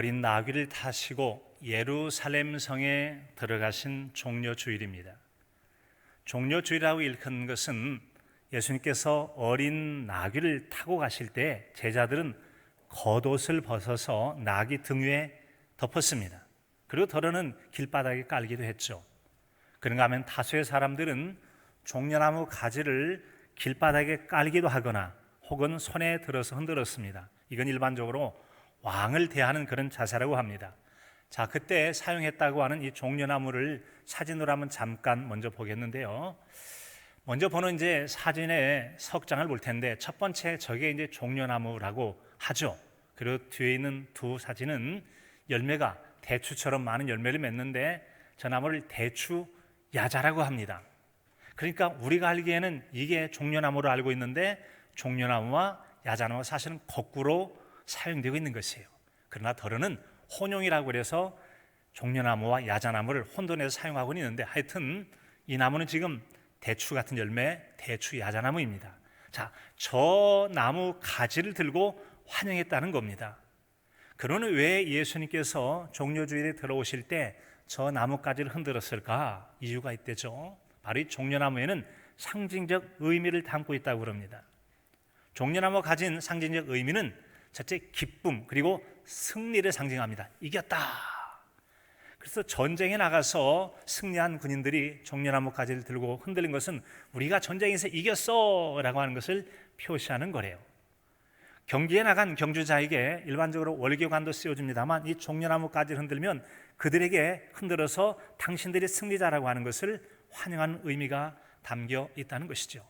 어린 나귀를 타시고 예루살렘 성에 들어가신 종려주일입니다. 종려주일이라고 일컫는 것은 예수님께서 어린 나귀를 타고 가실 때 제자들은 겉옷을 벗어서 나귀 등 위에 덮었습니다. 그리고 더러는 길바닥에 깔기도 했죠. 그런가 하면 다수의 사람들은 종려나무 가지를 길바닥에 깔기도 하거나 혹은 손에 들어서 흔들었습니다. 이건 일반적으로 왕을 대하는 그런 자세라고 합니다. 자, 그때 사용했다고 하는 이 종려나무를 사진으로 한번 잠깐 먼저 보겠는데요. 먼저 보는 이제 사진의 석장을 볼 텐데 첫 번째 저게 이제 종려나무라고 하죠. 그리고 뒤에 있는 두 사진은 열매가 대추처럼 많은 열매를 맺는데 저 나무를 대추야자라고 합니다. 그러니까 우리가 알기에는 이게 종려나무로 알고 있는데 종려나무와 야자나무가 사실은 거꾸로 사용되고 있는 것이에요. 그러나 더러는 혼용이라고 해서 종려나무와 야자나무를 혼돈해서 사용하고 있는데 하여튼 이 나무는 지금 대추 같은 열매, 대추 야자나무입니다. 자, 저 나무 가지를 들고 환영했다는 겁니다. 그러는 왜 예수님께서 종려주일에 들어오실 때 저 나무가지를 흔들었을까? 이유가 있대죠. 바로 이 종려나무에는 상징적 의미를 담고 있다고 그럽니다. 종려나무가 가진 상징적 의미는 첫째 기쁨 그리고 승리를 상징합니다. 이겼다. 그래서 전쟁에 나가서 승리한 군인들이 종려나무 가지를 들고 흔들린 것은 우리가 전쟁에서 이겼어 라고 하는 것을 표시하는 거래요. 경기에 나간 경주자에게 일반적으로 월계관도 씌워줍니다만 이 종려나무 가지를 흔들면 그들에게 흔들어서 당신들이 승리자라고 하는 것을 환영하는 의미가 담겨 있다는 것이죠.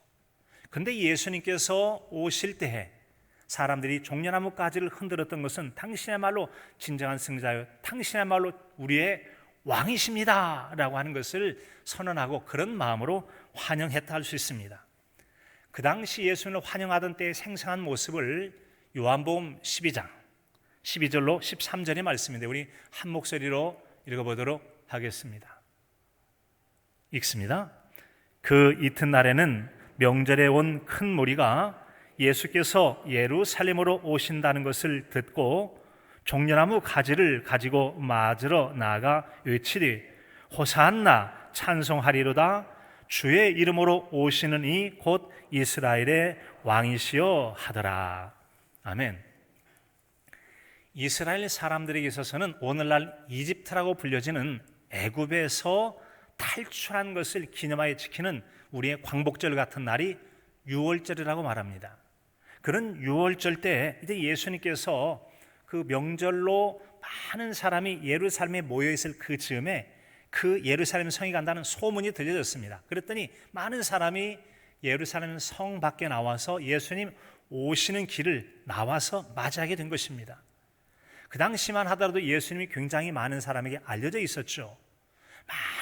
그런데 예수님께서 오실 때에 사람들이 종려나무 가지를 흔들었던 것은 당신이야말로 진정한 승자요, 당신이야말로 우리의 왕이십니다 라고 하는 것을 선언하고 그런 마음으로 환영했다 할 수 있습니다. 그 당시 예수님을 환영하던 때의 생생한 모습을 요한복음 12장 12절로 13절의 말씀인데 우리 한 목소리로 읽어보도록 하겠습니다. 읽습니다. 그 이튿날에는 명절에 온 큰 무리가 예수께서 예루살렘으로 오신다는 것을 듣고 종려나무 가지를 가지고 맞으러 나아가 외치되 호산나 찬송하리로다 주의 이름으로 오시는 이 곧 이스라엘의 왕이시여 하더라. 아멘. 이스라엘 사람들에게 있어서는 오늘날 이집트라고 불려지는 애굽에서 탈출한 것을 기념하여 지키는 우리의 광복절 같은 날이 유월절이라고 말합니다. 그런 유월절 때 이제 예수님께서 그 명절로 많은 사람이 예루살렘에 모여 있을 그 즈음에 그 예루살렘 성에 간다는 소문이 들려졌습니다. 그랬더니 많은 사람이 예루살렘 성 밖에 나와서 예수님 오시는 길을 나와서 맞이하게 된 것입니다. 그 당시만 하더라도 예수님이 굉장히 많은 사람에게 알려져 있었죠.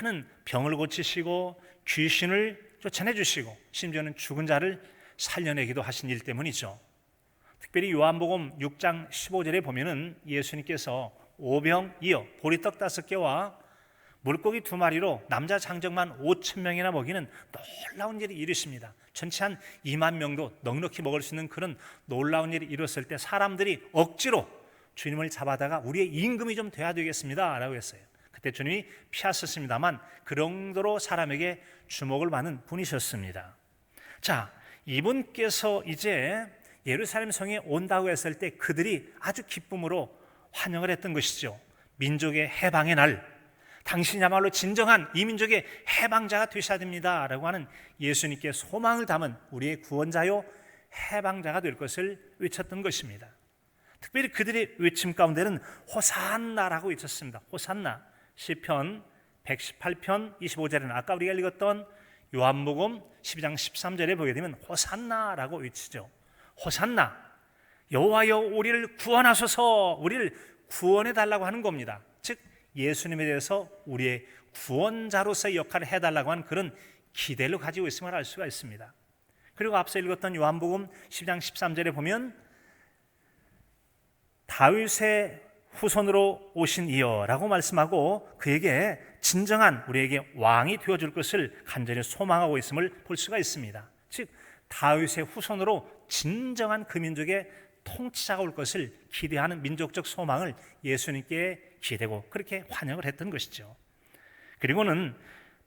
많은 병을 고치시고 귀신을 쫓아내주시고 심지어는 죽은 자를 살려내기도 하신 일 때문이죠. 특별히 요한복음 6장 15절에 보면은 예수님께서 오병이어 보리떡 5개와 물고기 2마리로 남자 장정만 5,000명이나 먹이는 놀라운 일이 이루십니다. 전체 한 2만 명도 넉넉히 먹을 수 있는 그런 놀라운 일이 이뤘을 때 사람들이 억지로 주님을 잡아다가 우리의 임금이 좀 돼야 되겠습니다 라고 했어요. 그때 주님이 피하셨습니다만 그 정도로 사람에게 주목을 받는 분이셨습니다. 자, 이분께서 이제 예루살렘 성에 온다고 했을 때 그들이 아주 기쁨으로 환영을 했던 것이죠. 민족의 해방의 날, 당신이야말로 진정한 이 민족의 해방자가 되셔야 됩니다 라고 하는 예수님께 소망을 담은 우리의 구원자요 해방자가 될 것을 외쳤던 것입니다. 특별히 그들의 외침 가운데는 호산나라고 외쳤습니다. 호산나. 시편 118편 25절에는 아까 우리가 읽었던 요한복음 12장 13절에 보게 되면 호산나라고 외치죠. 호산나, 여호와여 우리를 구원하소서, 우리를 구원해 달라고 하는 겁니다. 즉 예수님에 대해서 우리의 구원자로서의 역할을 해달라고 하는 그런 기대를 가지고 있음을 알 수가 있습니다. 그리고 앞서 읽었던 요한복음 12장 13절에 보면 다윗의 후손으로 오신 이여라고 말씀하고 그에게 진정한 우리에게 왕이 되어줄 것을 간절히 소망하고 있음을 볼 수가 있습니다. 즉 다윗의 후손으로 진정한 그 민족의 통치자가 올 것을 기대하는 민족적 소망을 예수님께 기대고 그렇게 환영을 했던 것이죠. 그리고는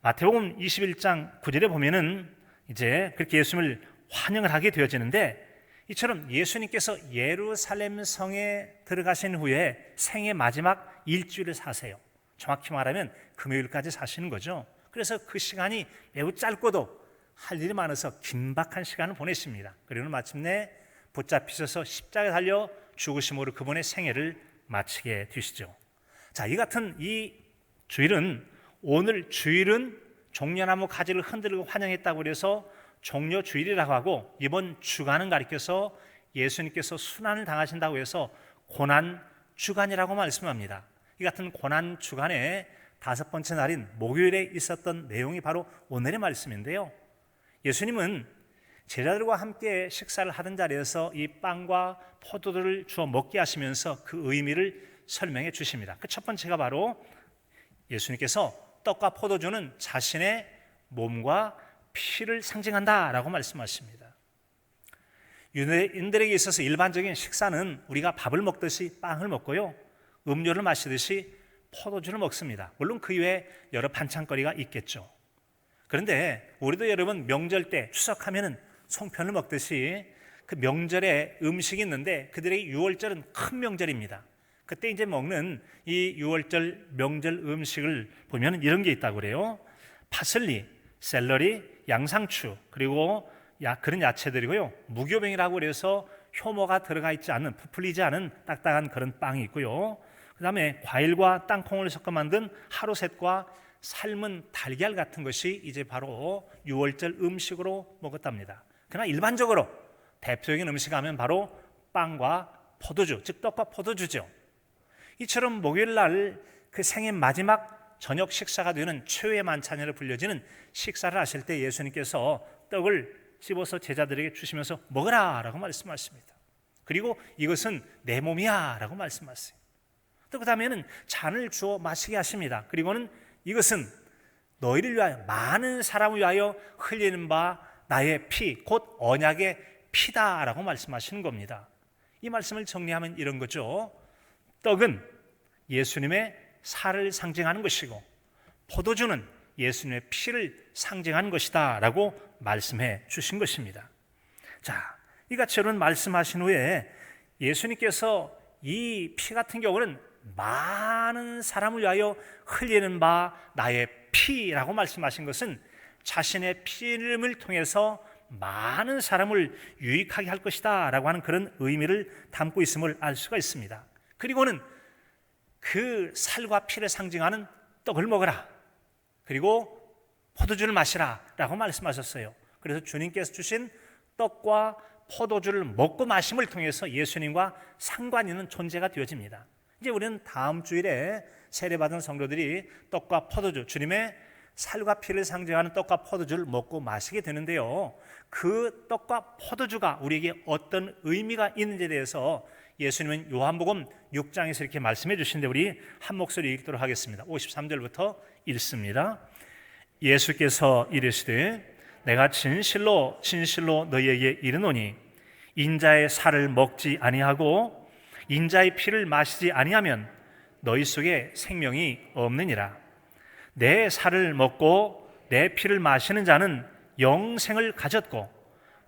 마태복음 21장 9절에 보면은 이제 그렇게 예수님을 환영을 하게 되어지는데, 이처럼 예수님께서 예루살렘 성에 들어가신 후에 생의 마지막 일주일을 사세요. 정확히 말하면 금요일까지 사시는 거죠. 그래서 그 시간이 매우 짧고도 할 일이 많아서 긴박한 시간을 보내십니다. 그리고 마침내 붙잡히셔서 십자가에 달려 죽으심으로 그분의 생애를 마치게 되시죠. 자, 이 같은 이 주일은, 오늘 주일은 종려나무 가지를 흔들고 환영했다고 해서 종려주일이라고 하고, 이번 주간은 가리켜서 예수님께서 순환을 당하신다고 해서 고난주간이라고 말씀합니다. 이 같은 고난주간의 다섯 번째 날인 목요일에 있었던 내용이 바로 오늘의 말씀인데요, 예수님은 제자들과 함께 식사를 하던 자리에서 이 빵과 포도들을 주어 먹게 하시면서 그 의미를 설명해 주십니다. 그 첫 번째가 바로 예수님께서 떡과 포도주는 자신의 몸과 피를 상징한다라고 말씀하십니다. 유대인들에게 있어서 일반적인 식사는 우리가 밥을 먹듯이 빵을 먹고요, 음료를 마시듯이 포도주를 먹습니다. 물론 그 이외에 여러 반찬거리가 있겠죠. 그런데 우리도 여러분 명절 때 추석하면은 송편을 먹듯이 그 명절에 음식이 있는데, 그들의 유월절은 큰 명절입니다. 그때 이제 먹는 이 유월절 명절 음식을 보면 이런 게 있다고 그래요. 파슬리, 샐러리, 양상추, 그리고 그런 야채들이고요, 무교병이라고 그래서 효모가 들어가 있지 않은, 부풀리지 않은 딱딱한 그런 빵이 있고요, 그 다음에 과일과 땅콩을 섞어 만든 하루셋과 삶은 달걀 같은 것이 이제 바로 유월절 음식으로 먹었답니다. 그러나 일반적으로 대표적인 음식 하면 바로 빵과 포도주, 즉 떡과 포도주죠. 이처럼 목요일 날 그 생의 마지막 저녁 식사가 되는 최후의 만찬이라 불려지는 식사를 하실 때 예수님께서 떡을 씹어서 제자들에게 주시면서 먹으라 라고 말씀하십니다. 그리고 이것은 내 몸이야 라고 말씀하세요. 또 그 다음에는 잔을 주어 마시게 하십니다. 그리고는 이것은 너희를 위하여, 많은 사람을 위하여 흘리는 바 나의 피, 곧 언약의 피다라고 말씀하시는 겁니다. 이 말씀을 정리하면 이런 거죠. 떡은 예수님의 살을 상징하는 것이고, 포도주는 예수님의 피를 상징하는 것이다 라고 말씀해 주신 것입니다. 자, 이같이 여러분 말씀하신 후에 예수님께서 이 피 같은 경우는 많은 사람을 위하여 흘리는 바 나의 피라고 말씀하신 것은 자신의 피를 통해서 많은 사람을 유익하게 할 것이다 라고 하는 그런 의미를 담고 있음을 알 수가 있습니다. 그리고는 그 살과 피를 상징하는 떡을 먹어라, 그리고 포도주를 마시라 라고 말씀하셨어요. 그래서 주님께서 주신 떡과 포도주를 먹고 마심을 통해서 예수님과 상관 있는 존재가 되어집니다. 이제 우리는 다음 주일에 세례받은 성도들이 떡과 포도주, 주님의 살과 피를 상징하는 떡과 포도주를 먹고 마시게 되는데요, 그 떡과 포도주가 우리에게 어떤 의미가 있는지에 대해서 예수님은 요한복음 6장에서 이렇게 말씀해 주시는데, 우리 한 목소리 읽도록 하겠습니다. 53절부터 읽습니다. 예수께서 이르시되 내가 진실로 진실로 너희에게 이르노니 인자의 살을 먹지 아니하고 인자의 피를 마시지 아니하면 너희 속에 생명이 없느니라. 내 살을 먹고 내 피를 마시는 자는 영생을 가졌고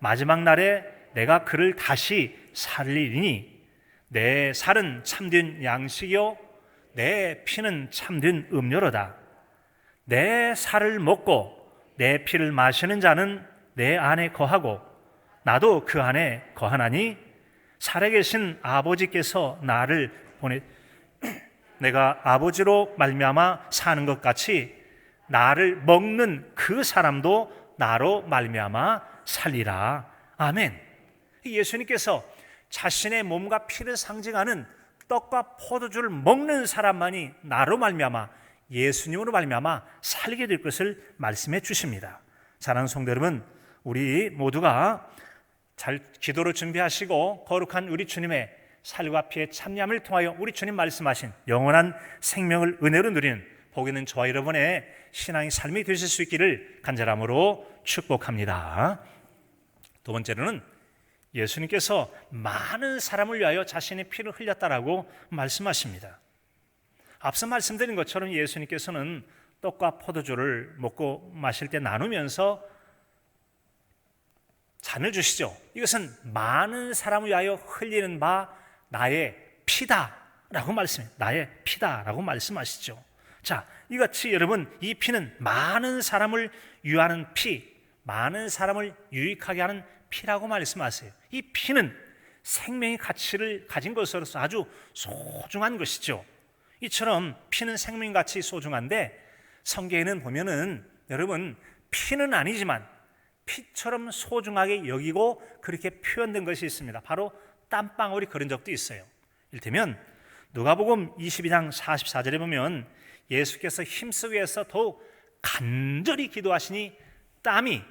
마지막 날에 내가 그를 다시 살리리니 내 살은 참된 양식이요 내 피는 참된 음료로다. 내 살을 먹고 내 피를 마시는 자는 내 안에 거하고 나도 그 안에 거하나니 살아계신 아버지께서 나를 보내 내가 아버지로 말미암아 사는 것 같이 나를 먹는 그 사람도 나로 말미암아 살리라. 아멘. 예수님께서 자신의 몸과 피를 상징하는 떡과 포도주를 먹는 사람만이 나로 말미암아, 예수님으로 말미암아 살게 될 것을 말씀해 주십니다. 사랑하는 성도 여러분, 우리 모두가 잘 기도로 준비하시고 거룩한 우리 주님의 살과 피의 참여함을 통하여 우리 주님 말씀하신 영원한 생명을 은혜로 누리는 복 있는 저와 여러분의 신앙의 삶이 되실 수 있기를 간절함으로 축복합니다. 두 번째로는 예수님께서 많은 사람을 위하여 자신의 피를 흘렸다라고 말씀하십니다. 앞서 말씀드린 것처럼 예수님께서는 떡과 포도주를 먹고 마실 때 나누면서 잔을 주시죠. 이것은 많은 사람을 위하여 흘리는 바 나의 피다라고 말씀해요. 나의 피다라고 말씀하시죠. 자, 이같이 여러분, 이 피는 많은 사람을 위하는 피, 많은 사람을 유익하게 하는 피라고 말씀하세요. 이 피는 생명의 가치를 가진 것으로서 아주 소중한 것이죠. 이처럼 피는 생명의 가치 소중한데 성경에는 보면은 여러분, 피는 아니지만 피처럼 소중하게 여기고 그렇게 표현된 것이 있습니다. 바로 땀방울이 그런 적도 있어요. 이를테면 누가복음 22장 44절에 보면 예수께서 힘쓰기 위해서 더욱 간절히 기도하시니 땀이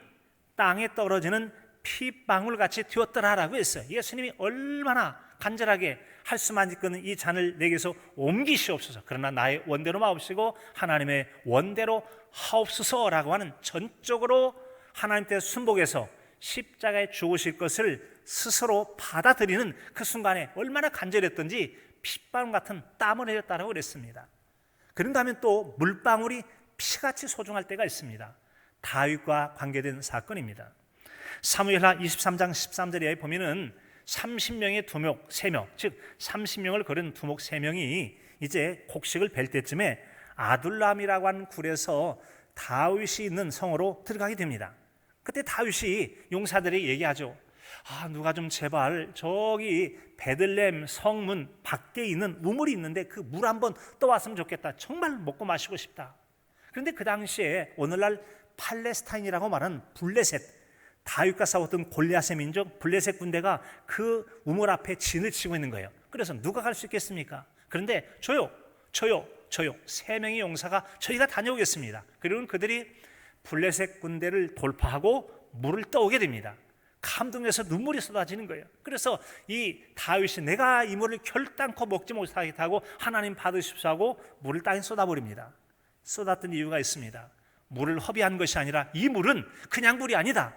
땅에 떨어지는 피방울같이 되었더라라고 했어요. 예수님이 얼마나 간절하게 할 수만 있거든 이 잔을 내게서 옮기시옵소서, 그러나 나의 원대로 마옵시고 하나님의 원대로 하옵소서라고 하는 전적으로 하나님께 순복해서 십자가에 죽으실 것을 스스로 받아들이는 그 순간에 얼마나 간절했던지 핏방울 같은 땀을 흘렸다라고 그랬습니다. 그런가 하면 또 물방울이 피같이 소중할 때가 있습니다. 다윗과 관계된 사건입니다. 사무엘하 23장 13절에 보면은 30명의 두목 3명, 즉 30명을 거른 두목 3명이 이제 곡식을 벨 때쯤에 아둘람이라고 하는 굴에서 다윗이 있는 성으로 들어가게 됩니다. 그때 다윗이 용사들이 얘기하죠. 누가 좀 제발 저기 베들레헴 성문 밖에 있는 우물이 있는데 그 물 한번 떠왔으면 좋겠다. 정말 먹고 마시고 싶다. 그런데 그 당시에 오늘날 팔레스타인이라고 말하는 블레셋, 다윗과 싸웠던 골리앗의 민족 블레셋 군대가 그 우물 앞에 진을 치고 있는 거예요. 그래서 누가 갈 수 있겠습니까? 그런데 저요 3명의 용사가 저희가 다녀오겠습니다. 그리고 그들이 블레셋 군대를 돌파하고 물을 떠오게 됩니다. 감동해서 눈물이 쏟아지는 거예요. 그래서 이 다윗이 내가 이 물을 결단코 먹지 못하겠다고 하나님 받으십시오 하고 물을 땅에 쏟아버립니다. 쏟았던 이유가 있습니다. 물을 허비한 것이 아니라 이 물은 그냥 물이 아니다.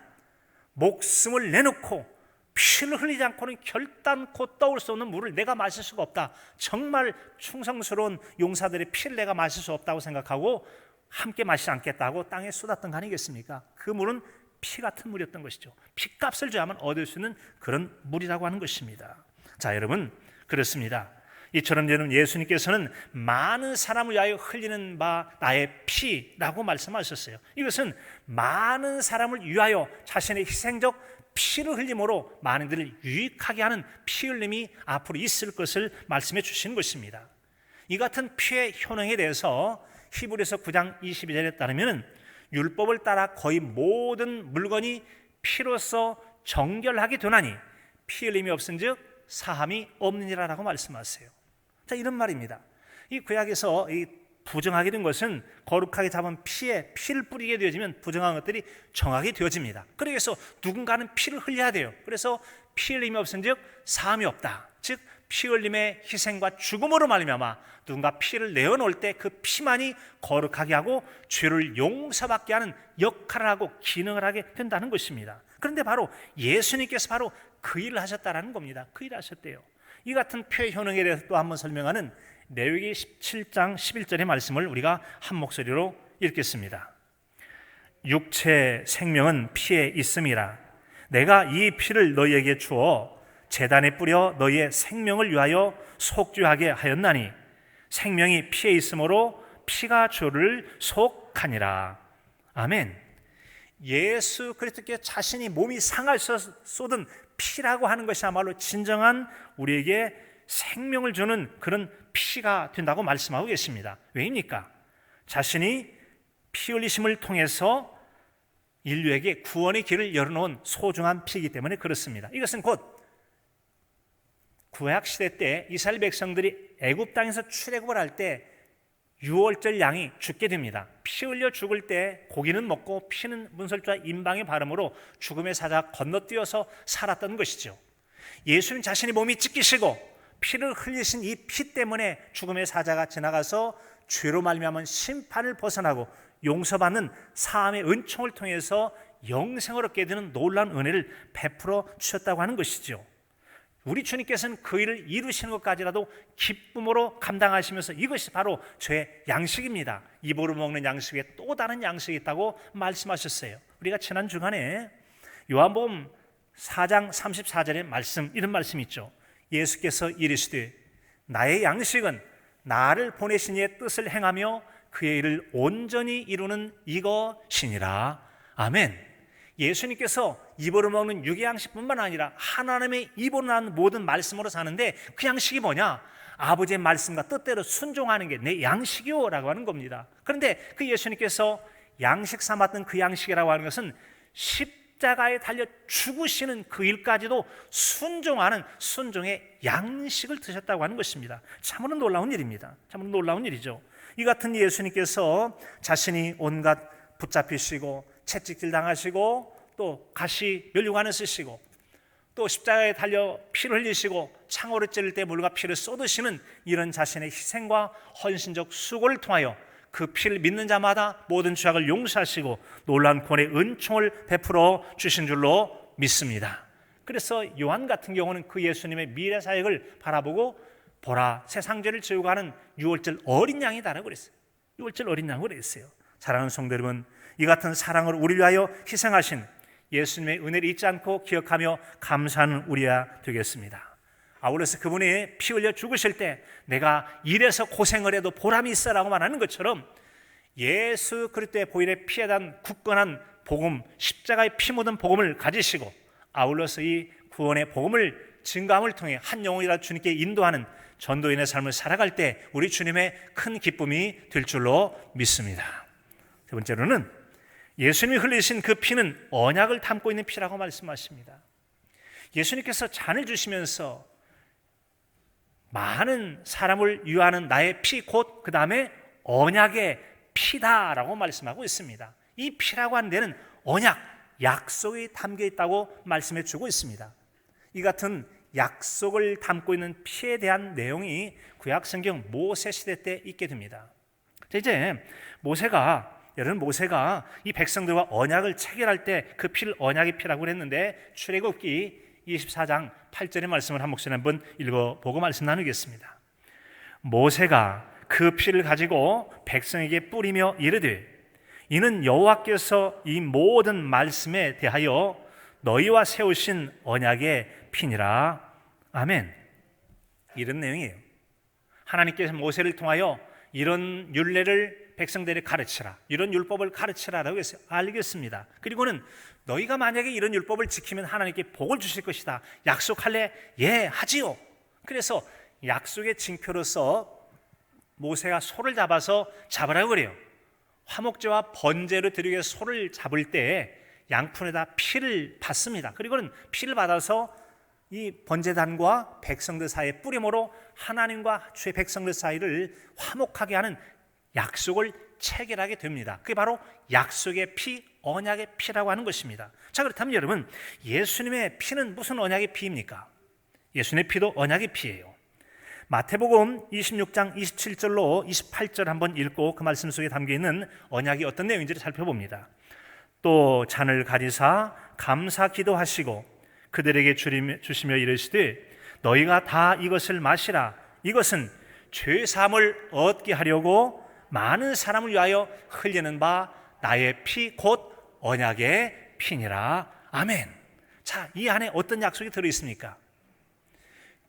목숨을 내놓고 피를 흘리지 않고는 결단코 떠올 수 없는 물을 내가 마실 수가 없다. 정말 충성스러운 용사들의 피를 내가 마실 수 없다고 생각하고 함께 마시지 않겠다고 땅에 쏟았던 거 아니겠습니까? 그 물은 피 같은 물이었던 것이죠. 피값을 줘야만 얻을 수 있는 그런 물이라고 하는 것입니다. 자, 여러분, 그렇습니다. 이처럼 여러분, 예수님께서는 많은 사람을 위하여 흘리는 바 나의 피라고 말씀하셨어요. 이것은 많은 사람을 위하여 자신의 희생적 피를 흘림으로 많은 이들을 유익하게 하는 피 흘림이 앞으로 있을 것을 말씀해 주시는 것입니다. 이 같은 피의 효능에 대해서 히브리서 9장 22절에 따르면 율법을 따라 거의 모든 물건이 피로써 정결하게 되나니 피 흘림이 없은즉 사함이 없느니라라고 말씀하세요. 자, 이런 말입니다. 이 구약에서 이 부정하게 된 것은 거룩하게 잡은 피에 피를 뿌리게 되어지면 부정한 것들이 정하게 되어집니다. 그래서 누군가는 피를 흘려야 돼요. 그래서 피 흘림이 없은즉 사함이 없다. 즉 피 흘림의 희생과 죽음으로 말미암아 누군가 피를 내어놓을 때 그 피만이 거룩하게 하고 죄를 용서받게 하는 역할을 하고 기능을 하게 된다는 것입니다. 그런데 바로 예수님께서 바로 그 일을 하셨다라는 겁니다. 그 일을 하셨대요. 이 같은 피의 효능에 대해서 또 한번 설명하는 레위기 17장 11절의 말씀을 우리가 한 목소리로 읽겠습니다. 육체 생명은 피에 있음이라. 내가 이 피를 너희에게 주어 제단에 뿌려 너희의 생명을 위하여 속죄하게 하였나니 생명이 피에 있으므로 피가 주를 속하니라. 아멘. 예수 그리스도께 자신이 몸이 상하셔 쏟은 피라고 하는 것이야말로 진정한 우리에게 생명을 주는 그런 피가 된다고 말씀하고 계십니다. 왜입니까? 자신이 피 흘리심을 통해서 인류에게 구원의 길을 열어놓은 소중한 피이기 때문에 그렇습니다. 이것은 곧 구약 시대 때 이스라엘 백성들이 애굽 땅에서 출애굽을 할 때 유월절 양이 죽게 됩니다. 피 흘려 죽을 때 고기는 먹고 피는 문설주와 임방의 발음으로 죽음의 사자가 건너뛰어서 살았던 것이죠. 예수님 자신이 몸이 찢기시고 피를 흘리신 이 피 때문에 죽음의 사자가 지나가서 죄로 말미암은 심판을 벗어나고 용서받는 사함의 은총을 통해서 영생을 얻게 되는 놀라운 은혜를 베풀어 주셨다고 하는 것이죠. 우리 주님께서는 그 일을 이루시는 것까지라도 기쁨으로 감당하시면서 이것이 바로 저의 양식입니다, 입으로 먹는 양식 외에 또 다른 양식이 있다고 말씀하셨어요. 우리가 지난 주간에 요한복음 4장 34절의 말씀, 이런 말씀이 있죠. 예수께서 이르시되 나의 양식은 나를 보내신 이의 뜻을 행하며 그의 일을 온전히 이루는 이것이니라. 아멘. 예수님께서 입으로 먹는 육의 양식뿐만 아니라 하나님의 입으로 난 모든 말씀으로 사는데, 그 양식이 뭐냐? 아버지의 말씀과 뜻대로 순종하는 게 내 양식이요 라고 하는 겁니다. 그런데 그 예수님께서 양식 삼았던 그 양식이라고 하는 것은 십자가에 달려 죽으시는 그 일까지도 순종하는 순종의 양식을 드셨다고 하는 것입니다. 참으로 놀라운 일입니다. 참으로 놀라운 일이죠. 이 같은 예수님께서 자신이 온갖 붙잡히시고 채찍질 당하시고 또 가시 면류관을 쓰시고 또 십자가에 달려 피를 흘리시고 창으로 찌를 때 물과 피를 쏟으시는 이런 자신의 희생과 헌신적 수고를 통하여 그 피를 믿는 자마다 모든 죄악을 용서하시고 놀라운 구원의 은총을 베풀어 주신 줄로 믿습니다. 그래서 요한 같은 경우는 그 예수님의 미래 사역을 바라보고 보라, 세상 죄를 지우고 하는 유월절 어린 양이다라고 그랬어요. 유월절 어린 양이라고 그랬어요. 사랑하는 성도 여러분, 이 같은 사랑을 우리를 위하여 희생하신 예수님의 은혜를 잊지 않고 기억하며 감사하는 우리가 되겠습니다. 아울러서 그분이 피 흘려 죽으실 때 내가 이래서 고생을 해도 보람이 있어라고 말하는 것처럼 예수 그리스도의 보혈의 피에 대한 굳건한 복음, 십자가의 피 묻은 복음을 가지시고 아울러서 이 구원의 복음을 증거함을 통해 한 영혼이라도 주님께 인도하는 전도인의 삶을 살아갈 때 우리 주님의 큰 기쁨이 될 줄로 믿습니다. 세 번째로는 예수님이 흘리신 그 피는 언약을 담고 있는 피라고 말씀하십니다. 예수님께서 잔을 주시면서 많은 사람을 위하는 나의 피 곧 그 다음에 언약의 피다라고 말씀하고 있습니다. 이 피라고 하는 데는 언약, 약속이 담겨 있다고 말씀해 주고 있습니다. 이 같은 약속을 담고 있는 피에 대한 내용이 구약성경 모세 시대 때 있게 됩니다. 이제 여러분 모세가 이 백성들과 언약을 체결할 때 그 피를 언약의 피라고 그랬는데 출애굽기 24장 8절의 말씀을 한 목소리 한번 읽어보고 말씀 나누겠습니다. 모세가 그 피를 가지고 백성에게 뿌리며 이르되 이는 여호와께서 이 모든 말씀에 대하여 너희와 세우신 언약의 피니라. 아멘. 이런 내용이에요. 하나님께서 모세를 통하여 이런 율례를 백성들에게 가르치라, 이런 율법을 가르치라라고 했어요. 알겠습니다. 그리고는 너희가 만약에 이런 율법을 지키면 하나님께 복을 주실 것이다. 약속할래? 예, 하지요. 그래서 약속의 징표로서 모세가 소를 잡으라고 그래요. 화목제와 번제로 드리기 위해서 소를 잡을 때 양푼에다 피를 받습니다. 그리고는 피를 받아서 이 번제단과 백성들 사이에 뿌림으로 하나님과 주의 백성들 사이를 화목하게 하는 약속을 체결하게 됩니다. 그게 바로 약속의 피, 언약의 피라고 하는 것입니다. 자, 그렇다면 여러분, 예수님의 피는 무슨 언약의 피입니까? 예수님의 피도 언약의 피예요. 마태복음 26장 27절로 28절 한번 읽고 그 말씀 속에 담겨있는 언약이 어떤 내용인지를 살펴봅니다. 또 잔을 가리사 감사 기도하시고 그들에게 주시며 이르시되 너희가 다 이것을 마시라. 이것은 죄사함을 얻게 하려고 많은 사람을 위하여 흘리는 바 나의 피 곧 언약의 피니라. 아멘. 자, 이 안에 어떤 약속이 들어있습니까?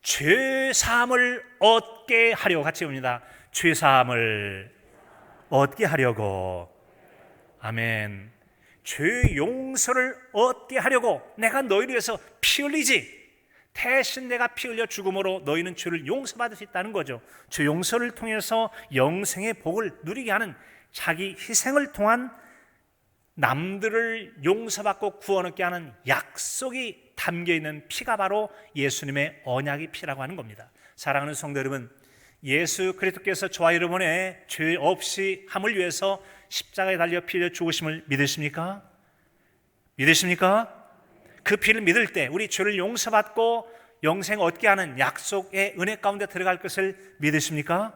죄사함을 얻게 하려고, 같이 봅니다. 죄사함을 얻게 하려고. 아멘. 죄 용서를 얻게 하려고 내가 너희를 위해서 피 흘리지. 대신 내가 피 흘려 죽음으로 너희는 죄를 용서받을 수 있다는 거죠. 죄 용서를 통해서 영생의 복을 누리게 하는 자기 희생을 통한 남들을 용서받고 구원 얻게 하는 약속이 담겨있는 피가 바로 예수님의 언약의 피라고 하는 겁니다. 사랑하는 성도 여러분, 예수 그리스도께서 저와 여러분의 죄 없이 함을 위해서 십자가에 달려 피 흘려 죽으심을 믿으십니까? 믿으십니까? 그 피를 믿을 때 우리 죄를 용서받고 영생 얻게 하는 약속의 은혜 가운데 들어갈 것을 믿으십니까?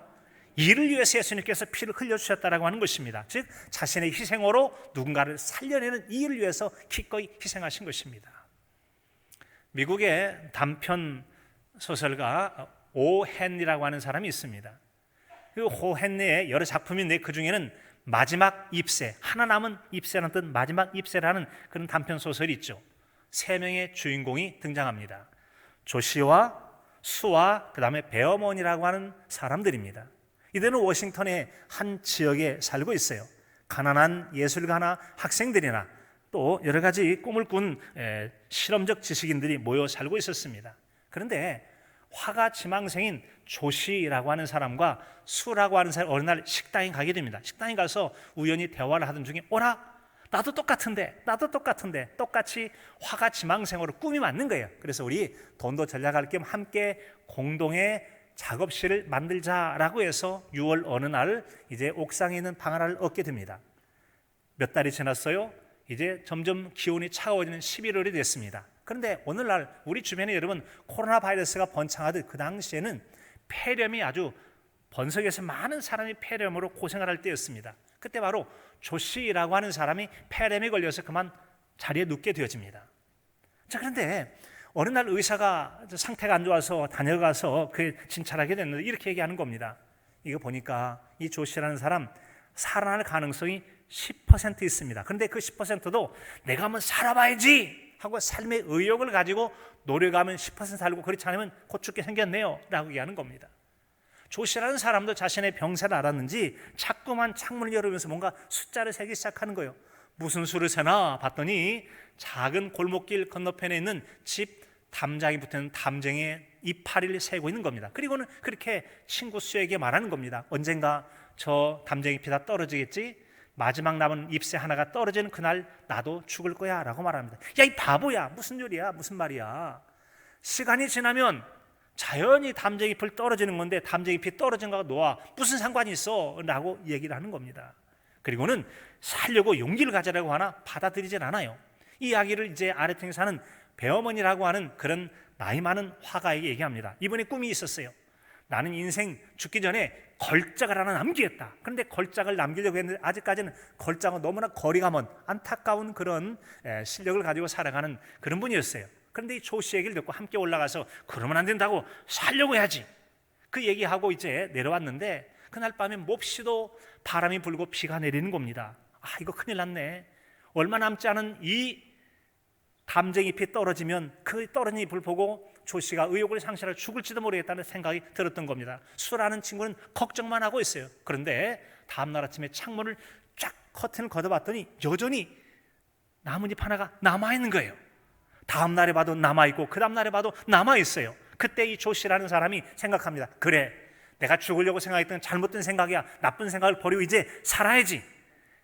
이를 위해서 예수님께서 피를 흘려주셨다라고 하는 것입니다. 즉 자신의 희생으로 누군가를 살려내는 이 일을 위해서 기꺼이 희생하신 것입니다. 미국의 단편 소설가 오 헨리라고 하는 사람이 있습니다. 그 오 헨리의 여러 작품이 있는데 그 중에는 마지막 잎새, 하나 남은 잎새라는 뜻 마지막 잎새라는 그런 단편 소설이 있죠. 세 명의 주인공이 등장합니다. 조시와 수와 그 다음에 베어먼이라고 하는 사람들입니다. 이들은 워싱턴의 한 지역에 살고 있어요. 가난한 예술가나 학생들이나 또 여러 가지 꿈을 꾼 실험적 지식인들이 모여 살고 있었습니다. 그런데 화가 지망생인 조시라고 하는 사람과 수라고 하는 사람이 어느 날 식당에 가게 됩니다. 식당에 가서 우연히 대화를 하던 중에 어라? 나도 똑같은데 똑같이 화가 지망생으로 꿈이 맞는 거예요. 그래서 우리 돈도 절약할 겸 함께 공동의 작업실을 만들자라고 해서 6월 어느 날 이제 옥상에 있는 방 하나를 얻게 됩니다. 몇 달이 지났어요. 이제 점점 기온이 차가워지는 11월이 됐습니다. 그런데 오늘날 우리 주변에 여러분 코로나 바이러스가 번창하듯 그 당시에는 폐렴이 아주 번성해서 많은 사람이 폐렴으로 고생을 할 때였습니다. 그때 바로 조씨라고 하는 사람이 폐렴에 걸려서 그만 자리에 눕게 되어집니다. 자, 그런데 어느 날 의사가 상태가 안 좋아서 다녀가서 그 진찰하게 됐는데 이렇게 얘기하는 겁니다. 이거 보니까 이 조씨라는 사람 살아날 가능성이 10% 있습니다. 그런데 그 10%도 내가 한번 살아봐야지 하고 삶의 의욕을 가지고 노력하면 10% 살고 그렇지 않으면 곧 죽게 생겼네요 라고 얘기하는 겁니다. 조씨라는 사람도 자신의 병세를 알았는지 자꾸만 창문을 열으면서 뭔가 숫자를 세기 시작하는 거예요. 무슨 수를 세나 봤더니 작은 골목길 건너편에 있는 집 담장이 붙어있는 담쟁이에 이파리를 세고 있는 겁니다. 그리고는 그렇게 친구 수에게 말하는 겁니다. 언젠가 저 담쟁이 피 다 떨어지겠지? 마지막 남은 잎새 하나가 떨어지는 그날 나도 죽을 거야 라고 말합니다. 야, 이 바보야, 무슨 소리야, 무슨 말이야. 시간이 지나면 자연히 담쟁이 잎을 떨어지는 건데 담쟁이 잎이 떨어진 거가 너와 무슨 상관이 있어 라고 얘기를 하는 겁니다. 그리고는 살려고 용기를 가지라고 하나 받아들이질 않아요. 이 이야기를 이제 아래층에 사는 배어머니라고 하는 그런 나이 많은 화가에게 얘기합니다. 이분의 꿈이 있었어요. 나는 인생 죽기 전에 걸작을 하나 남기겠다. 그런데 걸작을 남기려고 했는데 아직까지는 걸작은 너무나 거리가 먼 안타까운 그런 실력을 가지고 살아가는 그런 분이었어요. 그런데 이 조씨 얘기를 듣고 함께 올라가서 그러면 안 된다고 살려고 해야지. 그 얘기하고 이제 내려왔는데 그날 밤에 몹시도 바람이 불고 비가 내리는 겁니다. 아, 이거 큰일 났네. 얼마 남지 않은 이 담쟁이 잎이 떨어지면 그 떨어진 잎을 보고 조씨가 의욕을 상실하여 죽을지도 모르겠다는 생각이 들었던 겁니다. 수라는 친구는 걱정만 하고 있어요. 그런데 다음날 아침에 창문을 쫙 커튼을 걷어봤더니 여전히 나뭇잎 하나가 남아있는 거예요. 다음날에 봐도 남아있고 그 다음날에 봐도 남아있어요. 그때 이 조씨라는 사람이 생각합니다. 그래, 내가 죽으려고 생각했던 잘못된 생각이야. 나쁜 생각을 버리고 이제 살아야지.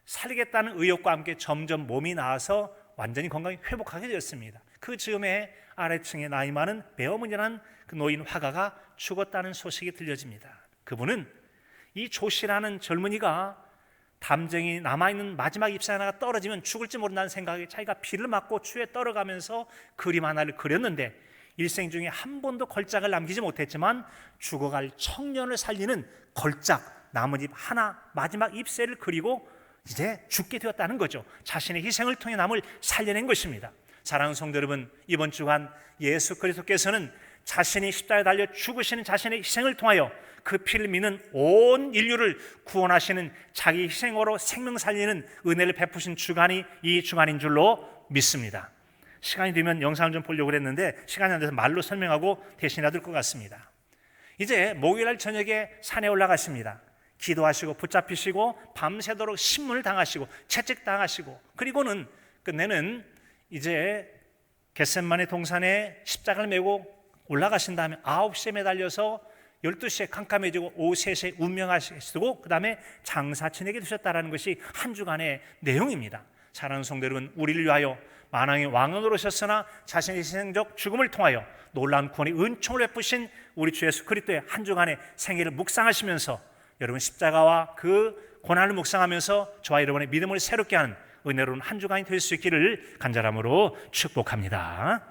살겠다는 의욕과 함께 점점 몸이 나아서 완전히 건강이 회복하게 되었습니다. 그 즈음에 아래층에 나이 많은 배어문이라는 그 노인 화가가 죽었다는 소식이 들려집니다. 그분은 이 조씨라는 젊은이가 담쟁이 남아있는 마지막 잎새 하나가 떨어지면 죽을지 모른다는 생각에 자기가 피를 맞고 추에 떨어가면서 그림 하나를 그렸는데 일생 중에 한 번도 걸작을 남기지 못했지만 죽어갈 청년을 살리는 걸작 나뭇잎 하나 마지막 잎새를 그리고 이제 죽게 되었다는 거죠. 자신의 희생을 통해 남을 살려낸 것입니다. 사랑하는 성도 여러분, 이번 주간 예수 그리스도께서는 자신이 십자가에 달려 죽으시는 자신의 희생을 통하여 그 피를 믿는 온 인류를 구원하시는 자기 희생으로 생명 살리는 은혜를 베푸신 주간이 이 주간인 줄로 믿습니다. 시간이 되면 영상을 좀 보려고 했는데 시간이 안 돼서 말로 설명하고 대신해야 될 것 같습니다. 이제 목요일날 저녁에 산에 올라가십니다. 기도하시고 붙잡히시고 밤새도록 신문을 당하시고 채찍당하시고 그리고는 끝내는 이제 겟세마네 동산에 십자가를 메고 올라가신 다음에 9시에 매달려서 12시에 캄캄해지고 오후 3시에 운명하시고 그 다음에 장사 지내게 되셨다는 것이 한 주간의 내용입니다. 사랑하는 성도 여러분, 우리를 위하여 만왕의 왕으로 오셨으나 자신의 희생적 죽음을 통하여 놀라운 구원의 은총을 베푸신 우리 주 예수 그리스도의 한 주간의 생애를 묵상하시면서 여러분 십자가와 그 고난을 묵상하면서 저와 여러분의 믿음을 새롭게 하는 은혜로운 한 주간이 될 수 있기를 간절함으로 축복합니다.